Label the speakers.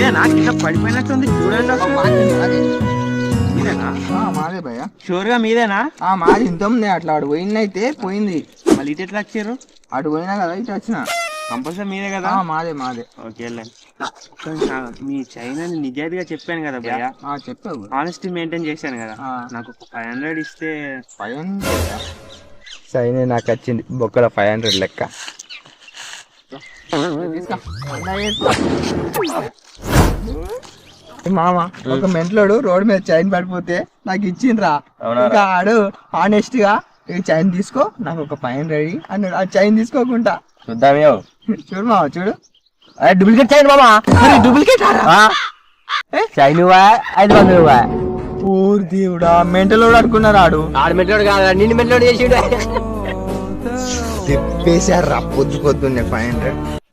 Speaker 1: మీదేనా కింద పడిపోయినట్టుంది చూడండి మీదేనా
Speaker 2: మాదే భయ్యా.
Speaker 1: షూర్ గా మీదేనా
Speaker 2: మాది ఇంత ఉంది. అట్లా అటు పోయిందైతే పోయింది.
Speaker 1: మళ్ళీ ఇటు ఎట్లా వచ్చారు
Speaker 2: అటు పోయినా కదా ఇటు వచ్చిన.
Speaker 1: కంపల్సరీ మీదే కదా
Speaker 2: మాదే మాదే.
Speaker 1: ఓకే మీ చైనాని నిజాయితీగా చెప్పాను కదా భయ్యా.
Speaker 2: చెప్పావు.
Speaker 1: ఆనెస్టీ మెయింటైన్ చేశాను కదా. నాకు 500 ఇస్తే
Speaker 2: 500
Speaker 3: చైనా నాకు వచ్చింది బొక్కల 500 లెక్క.
Speaker 2: మామ ఒక మెంట్లోడు రోడ్ మీద చైన్ పడిపోతే నాకు ఇచ్చిండ్రా. ఇంకా ఆడు ఆనెస్ట్ గా ఈ చైన్ తీసుకో నాకు ఒక 500 అన్నాడు. ఆ చైన్ తీసుకోకుండా
Speaker 3: చూద్దామే.
Speaker 2: చూడు మామ చూడు.
Speaker 3: డూప్లికేట్ చైన్ మామా.
Speaker 2: Duplicate
Speaker 3: chain 500.
Speaker 2: ఊరు దేవుడా మెంటలోడు అనుకున్నారు.
Speaker 3: ఆడు మెట్లోడు కాదు నిన్ను మెట్లోడు చేసిండు.
Speaker 2: తిప్పేశారు రా పొద్దున్నే 500.